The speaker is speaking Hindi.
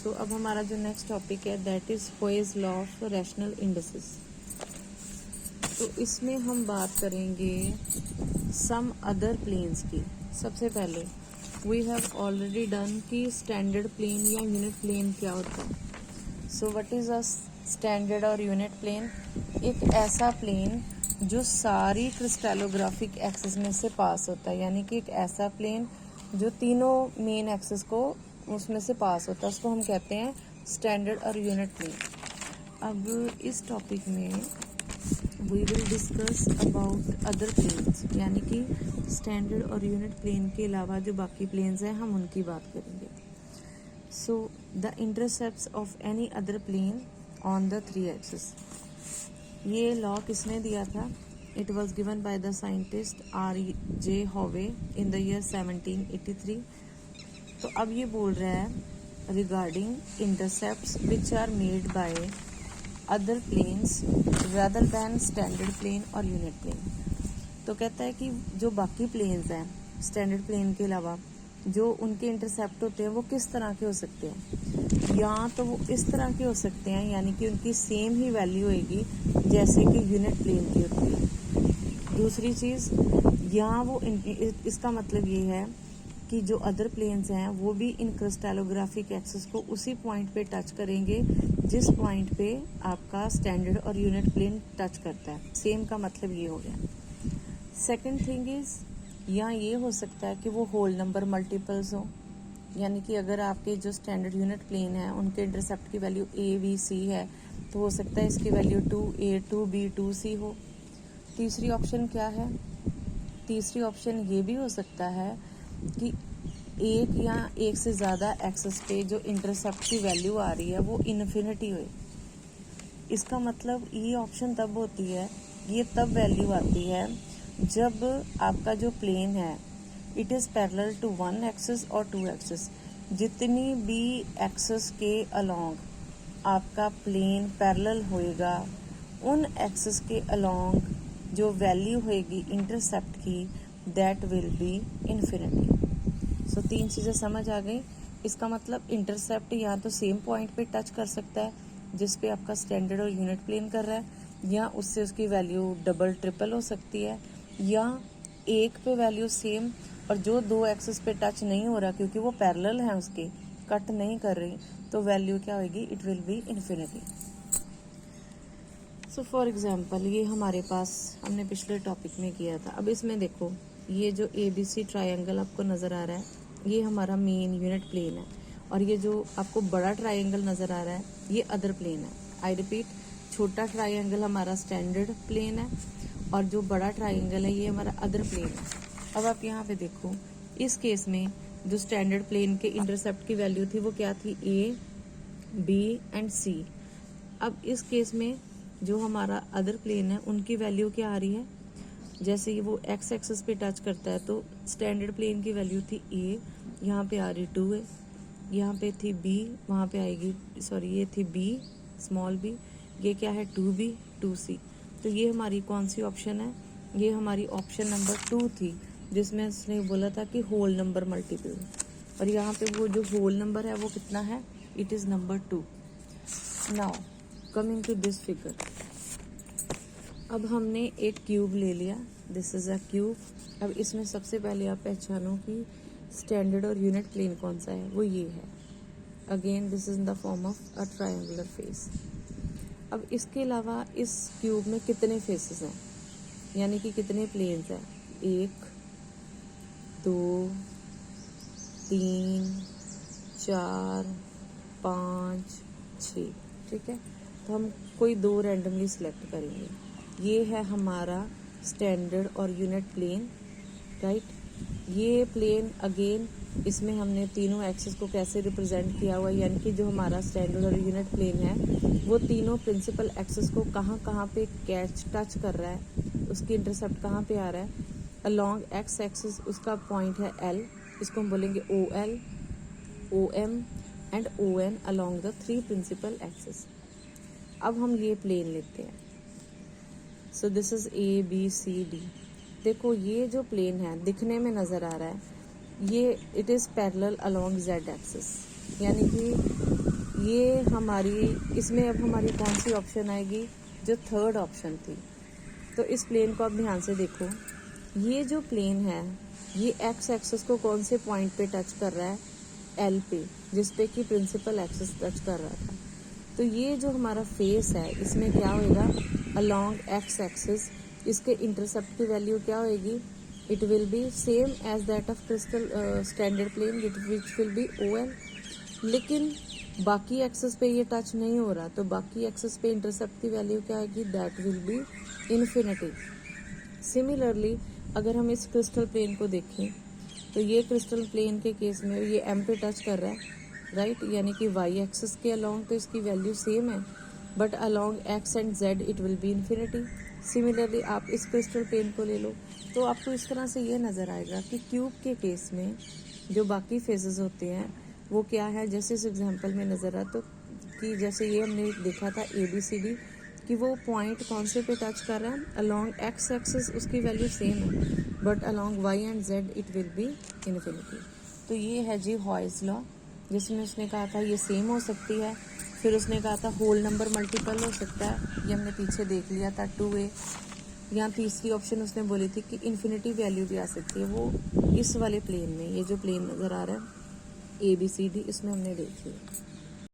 सो अब हमारा जो नेक्स्ट टॉपिक है that is Poe's law of rational indices. तो इसमें हम बात करेंगे सम अदर प्लेन्स की। सबसे पहले वी हैव ऑलरेडी डन कि स्टैंडर्ड प्लेन या यूनिट प्लेन क्या होता है। So what is a standard और यूनिट प्लेन? एक ऐसा प्लेन जो सारी क्रिस्टलोग्राफिक एक्सिस में से पास होता है, यानी कि एक ऐसा प्लेन जो तीनों मेन एक्सिस को उसमें से पास होता है, उसको हम कहते हैं स्टैंडर्ड और यूनिट प्लेन। अब इस टॉपिक में we will discuss about other planes, यानी कि स्टैंडर्ड और यूनिट प्लेन के अलावा जो बाकी प्लेन्स हैं हम उनकी बात करेंगे। So the intercepts of any other plane on the three axis. ये लॉ किसने दिया था? It was given by the scientist R.J. Howe in the year 1783। तो अब ये बोल रहा है regarding intercepts which are made by other planes rather than standard plane और यूनिट प्लेन। तो कहता है कि जो बाकी प्लेन्स हैं स्टैंडर्ड प्लेन के अलावा, जो उनके इंटरसेप्ट होते हैं वो किस तरह के हो सकते हैं? या तो वो इस तरह के हो सकते हैं, यानी कि उनकी सेम ही वैल्यू होगी जैसे कि यूनिट प्लेन की होती है। दूसरी चीज़, यहाँ वो इसका मतलब ये है कि जो अदर प्लेन्स हैं वो भी इन क्रिस्टलोग्राफिक एक्सिस को उसी पॉइंट पे टच करेंगे जिस पॉइंट पे आपका स्टैंडर्ड और यूनिट प्लेन टच करता है। सेम का मतलब ये हो गया। सेकंड थिंग इज, यहाँ ये हो सकता है कि वो होल नंबर मल्टीपल्स हो, यानी कि अगर आपके जो स्टैंडर्ड यूनिट प्लेन है उनके इंटरसेप्ट की वैल्यू A, B, C है, तो हो सकता है इसकी वैल्यू 2A, 2B, 2C हो। तीसरी ऑप्शन क्या है? तीसरी ऑप्शन ये भी हो सकता है कि एक या एक से ज़्यादा एक्सिस पे जो इंटरसेप्ट की वैल्यू आ रही है वो इन्फिनिटी हो। इसका मतलब ये ऑप्शन तब होती है, ये तब वैल्यू आती है जब आपका जो प्लेन है it is parallel to one axis और टू एक्सिस। जितनी भी एक्सिस के अलोंग आपका प्लेन पैरेलल होएगा, उन एक्सिस के अलोंग जो वैल्यू होएगी इंटरसेप्ट की दैट विल बी इन्फिनिटी। सो तीन चीज़ें समझ आ गई। इसका मतलब इंटरसेप्ट या तो सेम पॉइंट पे टच कर सकता है जिस पे आपका स्टैंडर्ड और यूनिट प्लेन कर रहा है, या उससे उसकी वैल्यू डबल ट्रिपल हो सकती है, या एक पे वैल्यू सेम और जो दो एक्सिस पे टच नहीं हो रहा क्योंकि वो पैरेलल है उसके, कट नहीं कर रही, तो वैल्यू क्या होगी? It will be infinity. So for example ये हमारे पास हमने पिछले टॉपिक में किया था। अब इसमें देखो ये जो ABC ट्रायंगल आपको नज़र आ रहा है ये हमारा मेन यूनिट प्लेन है, और ये जो आपको बड़ा ट्रायंगल नज़र आ रहा है ये अदर प्लेन है। आई रिपीट, छोटा ट्रायंगल हमारा स्टैंडर्ड प्लेन है और जो बड़ा ट्रायंगल है ये हमारा अदर प्लेन है। अब आप यहाँ पे देखो, इस केस में जो स्टैंडर्ड प्लेन के इंटरसेप्ट की वैल्यू थी वो क्या थी? A, B and C। अब इस केस में जो हमारा अदर प्लेन है उनकी वैल्यू क्या आ रही है? जैसे वो एक्स एक्सिस पे टच करता है तो स्टैंडर्ड प्लेन की वैल्यू थी A, यहाँ पे आ रही 2A, यहाँ पे थी B, वहाँ पे आएगी, सॉरी ये थी B स्मॉल b, ये क्या है 2B 2C। तो ये हमारी कौन सी ऑप्शन है? ये हमारी ऑप्शन नंबर 2 थी, जिसमें उसने बोला था कि होल नंबर मल्टीपल, और यहाँ पे वो जो होल नंबर है वो कितना है? It is number 2। Now coming to this figure, अब हमने एक क्यूब ले लिया, दिस इज़ अ क्यूब। अब इसमें सबसे पहले आप पहचानो कि स्टैंडर्ड और यूनिट प्लेन कौन सा है, वो ये है। Again this is in the form of a triangular face. अब इसके अलावा इस क्यूब में कितने फेसेस हैं, यानी कि कितने प्लेन्स हैं? 1 2 3 4 5 6, ठीक है। तो हम कोई दो रैंडमली सिलेक्ट करेंगे। ये है हमारा स्टैंडर्ड और यूनिट प्लेन, राइट। ये प्लेन अगेन इसमें हमने तीनों एक्सिस को कैसे रिप्रेजेंट किया हुआ है, यानी कि जो हमारा स्टैंडर्ड और यूनिट प्लेन है वो तीनों प्रिंसिपल एक्सिस को कहाँ पे कैच टच कर रहा है, उसकी इंटरसेप्ट कहाँ पे आ रहा है? अलोंग एक्स एक्सिस उसका पॉइंट है L, इसको हम बोलेंगे OL, OM and ON along the 3 principal axis. अब हम ये प्लेन लेते हैं। So this is ABCD। देखो ये जो प्लेन है दिखने में नज़र आ रहा है, ये it is parallel along Z axis, यानी कि ये हमारी, इसमें अब हमारी कौन सी ऑप्शन आएगी, जो थर्ड ऑप्शन थी। तो इस प्लेन को आप ध्यान से देखो, ये जो प्लेन है ये एक्स एक्सिस को कौन से पॉइंट पे टच कर रहा है, एल पे, जिसपे कि प्रिंसिपल एक्सिस टच कर रहा था। तो ये जो हमारा फेस है इसमें क्या होएगा, अलोंग एक्स एक्सिस इसके इंटरसेप्ट की वैल्यू क्या होएगी, it will be same as that of crystal standard plane which will be O L. लेकिन बाकी एक्सिस पे ये टच नहीं हो रहा, तो बाकी एक्सिस पे इंटरसेप्ट की वैल्यू क्या आएगी, that will be infinity. Similarly अगर हम इस क्रिस्टल प्लेन को देखें तो ये क्रिस्टल प्लेन के केस में ये एम पे टच कर रहा है, राइट, यानी कि वाई एक्सिस के अलोंग तो इसकी वैल्यू सेम है, but along x and z it will be infinity. Similarly आप इस क्रिस्टल प्लेन को ले लो तो आपको इस तरह से ये नज़र आएगा कि क्यूब के केस में जो बाकी फेजेस होते हैं वो क्या है, जैसे इस एग्जांपल में नज़र आ, तो कि जैसे ये हमने देखा था ABCD कि वो पॉइंट कौन से पे टच कर रहा है, अलोंग एक्स एक्सिस उसकी वैल्यू सेम है, but along y and z it will be infinity. तो ये है जी हॉयज लॉ, जिसमें उसने कहा था ये सेम हो सकती है, फिर उसने कहा था होल नंबर मल्टीपल हो सकता है, ये हमने पीछे देख लिया था 2A। यहाँ तीसरी ऑप्शन उसने बोली थी कि इन्फिनिटी वैल्यू भी आ सकती है, वो इस वाले प्लेन में, ये जो प्लेन नज़र आ रहा है ABCD, इसमें हमने देख लिया।